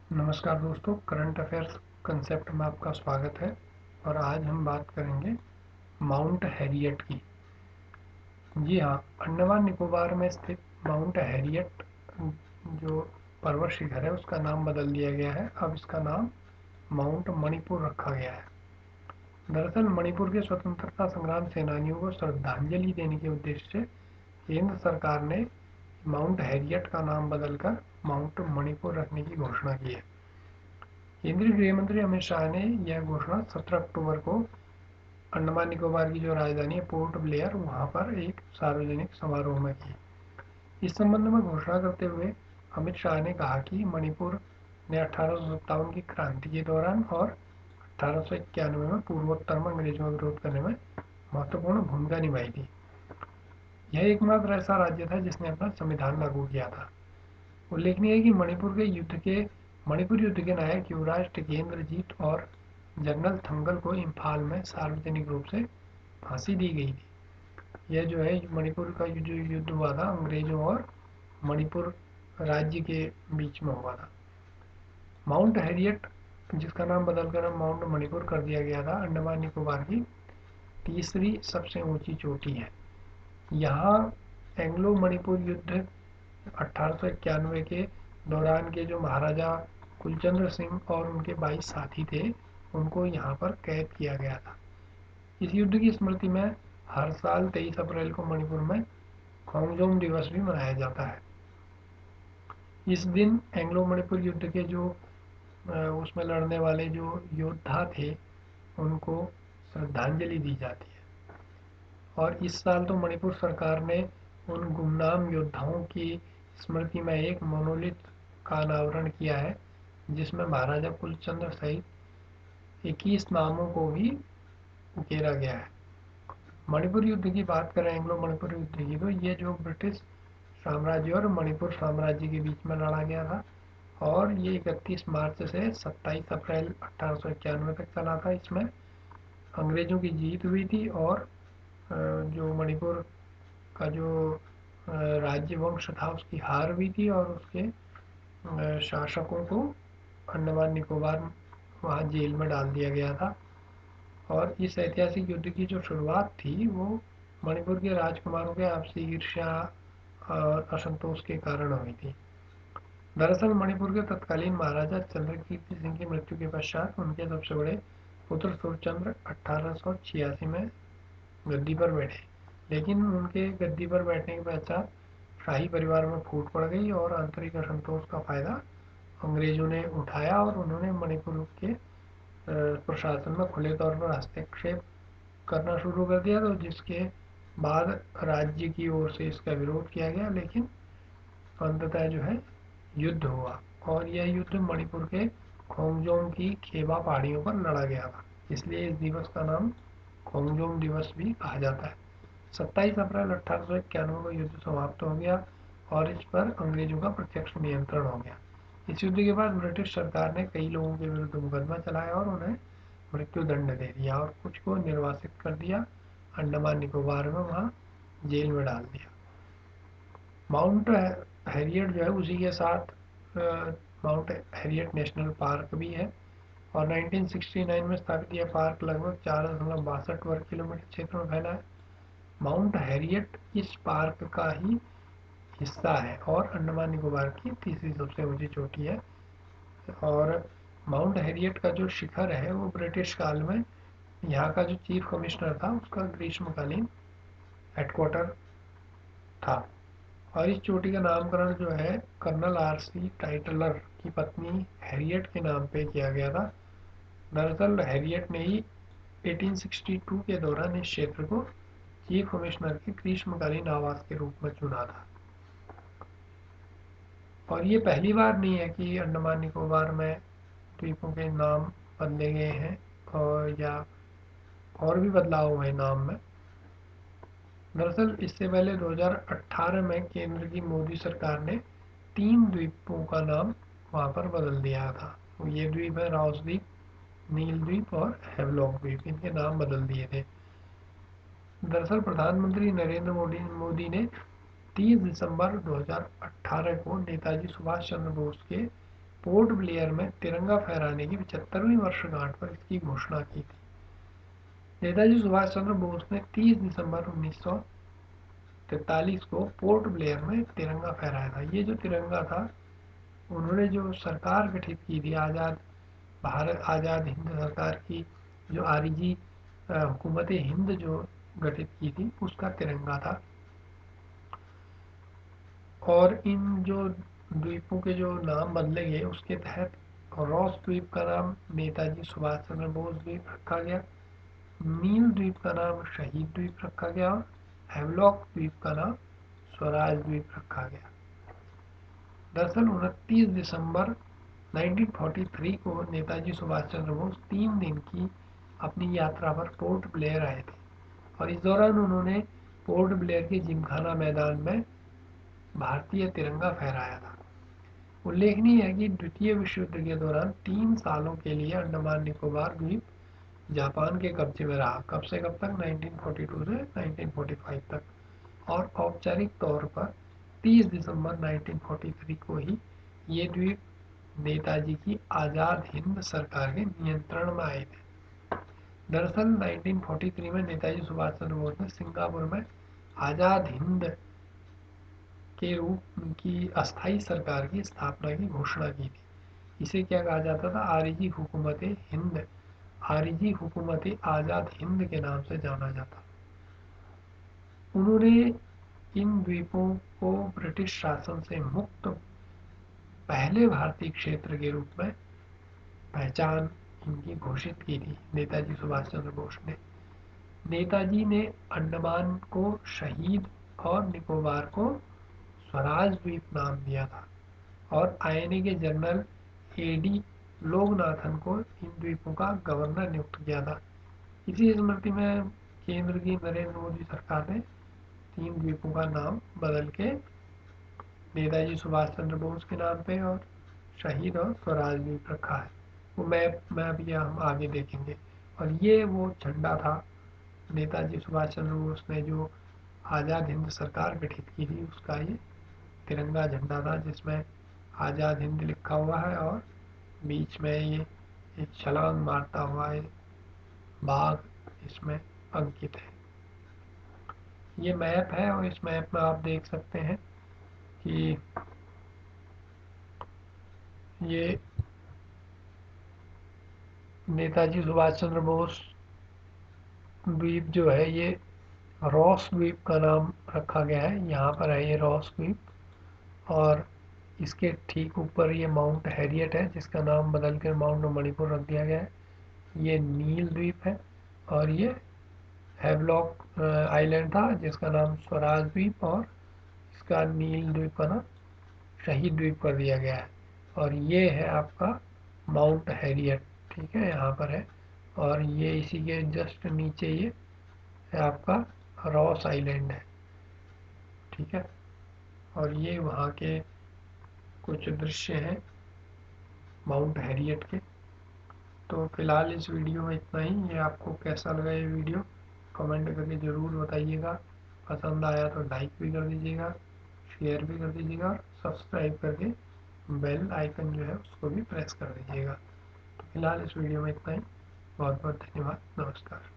नमस्कार दोस्तों, current affairs concept में आपका स्वागत है। और आज हम बात करेंगे माउंट हैरियट की। जी हाँ, अंडमान निकोबार में स्थित माउंट हैरियट जो पर्वत शिखर है उसका नाम बदल दिया गया है। अब इसका नाम माउंट मणिपुर रखा गया है। दरअसल मणिपुर के स्वतंत्रता संग्राम सेनानियों को श्रद्धांजलि देने के उद्देश्य से केंद्र सरकार ने माउंट हैरियट का नाम बदलकर माउंट मणिपुर रखने की घोषणा की है। केंद्रीय गृह मंत्री अमित शाह ने यह घोषणा 17 अक्टूबर को अंडमान निकोबार की जो राजधानी है पोर्ट ब्लेयर वहां पर एक सार्वजनिक समारोह में की। इस संबंध में घोषणा करते हुए अमित शाह ने कहा कि मणिपुर ने 1857 की क्रांति के दौरान और 1891 में पूर्वोत्तर में अंग्रेजों का विरोध करने में महत्वपूर्ण भूमिका निभाई थी। यह एकमात्र ऐसा राज्य था जिसने अपना संविधान लागू किया था। उल्लेखनीय है कि मणिपुर युद्ध के नायक युवराज टिकेंद्रजीत और जनरल थंगल को इम्फाल में सार्वजनिक रूप से फांसी दी गई थी। यह जो है मणिपुर का जो युद्ध हुआ था अंग्रेजों और मणिपुर राज्य के बीच में हुआ था। माउंट हैरियट, जिसका नाम बदलकर माउंट मणिपुर कर दिया गया था, अंडमान निकोबार की तीसरी सबसे ऊंची चोटी है। यहाँ एंग्लो मणिपुर युद्ध 1891 के दौरान के जो महाराजा कुलचंद्र सिंह और उनके 22 साथी थे, उनको यहाँ पर कैद किया गया था। इस युद्ध की स्मृति में हर साल 23 अप्रैल को मणिपुर में खोंगजोम दिवस भी मनाया जाता है। इस दिन एंग्लो मणिपुर युद्ध के जो उसमें लड़ने वाले जो योद्धा थे, उनको श्रद्धांजलि दी जाती है। और इस साल तो मणिपुर सरकार ने उन गुमनाम योद्धाओं की स्मृति में एक मोनोलिथ का अनावरण किया है, जिसमें महाराजा कुलचंद्र सहित 21 नामों को भी उकेरा गया है। मणिपुर युद्ध की बात करें, एंग्लो मणिपुर युद्ध की, तो ये जो ब्रिटिश साम्राज्य और मणिपुर साम्राज्य के बीच में लड़ा गया था और ये 31 मार्च से 27 अप्रैल 1891 तक चला था। इसमें अंग्रेजों की जीत हुई थी और जो मणिपुर का जो राज्य वंश था उसकी हार हुई थी और उसके शासकों को अंडमान निकोबार वहाँ जेल में डाल दिया गया था। और इस ऐतिहासिक युद्ध की जो शुरुआत थी वो मणिपुर के राजकुमारों के आपसी ईर्ष्या और असंतोष के कारण हुई थी। दरअसल मणिपुर के तत्कालीन महाराजा चंद्रकीर्ति सिंह की मृत्यु के पश्चात उनके सबसे बड़े पुत्र सूरचंद्र 1886 में गद्दी पर बैठे। लेकिन उनके गद्दी पर बैठने के पश्चात शाही परिवार में फूट पड़ गई और आंतरिक असंतोष का फायदा अंग्रेजों ने उठाया और उन्होंने मणिपुर के प्रशासन में खुले तौर पर हस्तक्षेप करना शुरू कर दिया, तो जिसके बाद राज्य की ओर से इसका विरोध किया गया। लेकिन अंततः जो है युद्ध हुआ और यह युद्ध मणिपुर के खोंगजोम की खेबा पहाड़ियों पर लड़ा गया था। इसलिए इस दिवस का नाम खोंगजोम दिवस भी कहा जाता है। 27 अप्रैल 1891 को युद्ध समाप्त हो गया और इस पर अंग्रेजों का प्रत्यक्ष नियंत्रण हो गया। इस युद्ध के बाद ब्रिटिश सरकार ने कई लोगों के विरुद्ध मुकदमा चलाया और उन्हें मृत्यु दंड दे दिया और कुछ को निर्वासित कर दिया, अंडमान निकोबार में वहाँ जेल में डाल दिया। माउंट हैरियट जो है उसी के साथ माउंट हैरियट नेशनल पार्क भी है और 1969 में स्थापित यह पार्क लगभग 4.62 वर्ग किलोमीटर क्षेत्र में फैला है। माउंट हैरियट इस पार्क का ही हिस्सा है और अंडमान निकोबार की तीसरी सबसे ऊंची चोटी है। और माउंट हैरियट का जो शिखर है वो ब्रिटिश काल में यहाँ का जो चीफ कमिश्नर था उसका ग्रीष्मकालीन हेडक्वार्टर था। और इस चोटी का नामकरण जो है कर्नल आर.सी. टाइटलर की पत्नी हैरियट के नाम पे किया गया था। दरअसल हैरियट ने ही 1862 के दौरान इस क्षेत्र को चीफ कमिश्नर के ग्रीष्मकालीन आवास के रूप में चुना था। और ये पहली बार नहीं है कि अंडमान निकोबार में द्वीपों के नाम बदले गए हैं और या और भी बदलाव हुए नाम में। दरअसल इससे पहले 2018 में केंद्र की मोदी सरकार ने 3 द्वीपों का नाम वहाँ पर बदल दिया था। तो ये द्वीप है राउस द्वीप, नील द्वीप और हेवलॉक द्वीप, इनके नाम बदल दिए थे। दरअसल प्रधानमंत्री नरेंद्र मोदी ने 30 दिसंबर 2018 को नेताजी सुभाष चंद्र बोस के पोर्ट ब्लेयर में तिरंगा फहराने की 75वीं वर्षगांठ पर इसकी घोषणा की थी। नेताजी सुभाष चंद्र बोस ने 30 दिसंबर 1943 को पोर्ट ब्लेयर में तिरंगा फहराया था। ये जो तिरंगा था, उन्होंने जो सरकार गठित की थी, आज़ाद हिंद सरकार की, जो आरजी हुकूमत हिंद जो गठित की थी, उसका तिरंगा था। और इन जो द्वीपों के जो नाम बदले गए, उसके तहत रॉस द्वीप का नाम नेताजी सुभाष चंद्र बोस द्वीप रखा गया, नील द्वीप का नाम शहीद द्वीप रखा गया और हैवलॉक द्वीप का नाम स्वराज द्वीप रखा गया। दरअसल 29 दिसंबर 1943 को नेताजी सुभाष चंद्र बोस 3 दिन की अपनी यात्रा पर पोर्ट ब्लेयर आए थे और इस दौरान उन्होंने पोर्ट ब्लेयर के जिमखाना मैदान में भारतीय तिरंगा फहराया था। उल्लेखनीय है कि द्वितीय विश्व युद्ध के दौरान 3 सालों के लिए अंडमान निकोबार द्वीप जापान के कब्जे में रहा। कब से कब तक? 1942 से 1945 तक। और औपचारिक तौर पर 30 दिसंबर 1943 को ही ये द्वीप नेताजी की आज़ाद हिंद सरकार के नियंत्रण में आए थे। दरअसल 1943 में नेताजी सुभाष चंद्र बोस ने सिंगापुर में आज़ाद हिंद के रूप की अस्थाई सरकार की स्थापना की घोषणा की थी। इसे क्या कहा जाता था? आरजी हुकूमत हिंद, आरजी हुकूमत आज़ाद हिंद के नाम से जाना जाता। उन्होंने इन द्वीपों को ब्रिटिश शासन से मुक्त पहले भारतीय क्षेत्र के रूप में पहचान इनकी घोषित की थी नेताजी सुभाष चंद्र बोस ने। नेताजी ने अंडमान को शहीद और निकोबार को स्वराज द्वीप नाम दिया था और आईएनए के जनरल एडी लोगनाथन को इन द्वीपों का गवर्नर नियुक्त किया था। इसी स्मृति में केंद्र की नरेंद्र मोदी सरकार ने 3 द्वीपों का नाम बदल के नेताजी सुभाष चंद्र बोस के नाम पे और शहीद और स्वराज द्वीप रखा है। वो मैप में अभी हम आगे देखेंगे। और ये वो झंडा था नेताजी सुभाष चंद्र बोस ने जो आज़ाद हिंद सरकार गठित की थी, उसका ये तिरंगा झंडा था जिसमें आज़ाद हिंद लिखा हुआ है और बीच में ये एक छलांग मारता हुआ है बाघ इसमें अंकित है। ये मैप है और इस मैप में आप देख सकते हैं कि ये नेताजी सुभाष चंद्र बोस द्वीप जो है, ये रॉस द्वीप का नाम रखा गया है। यहाँ पर है ये रॉस द्वीप और इसके ठीक ऊपर ये माउंट हैरियट है जिसका नाम बदल कर माउंट मणिपुर रख दिया गया है। ये नील द्वीप है और ये हैवलॉक आइलैंड था जिसका नाम स्वराज द्वीप और इसका नील द्वीप का नाम शहीद द्वीप कर दिया गया है। और ये है आपका माउंट हैरियट, ठीक है, यहाँ पर है। और ये इसी के जस्ट नीचे ये है आपका रॉस आइलैंड है, ठीक है। और ये वहाँ के कुछ दृश्य हैं माउंट हैरियट के। तो फिलहाल इस वीडियो में इतना ही। ये आपको कैसा लगा ये वीडियो कमेंट करके ज़रूर बताइएगा। पसंद आया तो लाइक भी कर दीजिएगा, शेयर भी कर दीजिएगा और सब्सक्राइब करके बेल आइकन जो है उसको भी प्रेस कर दीजिएगा। तो फिलहाल इस वीडियो में इतना ही। बहुत बहुत धन्यवाद। नमस्कार।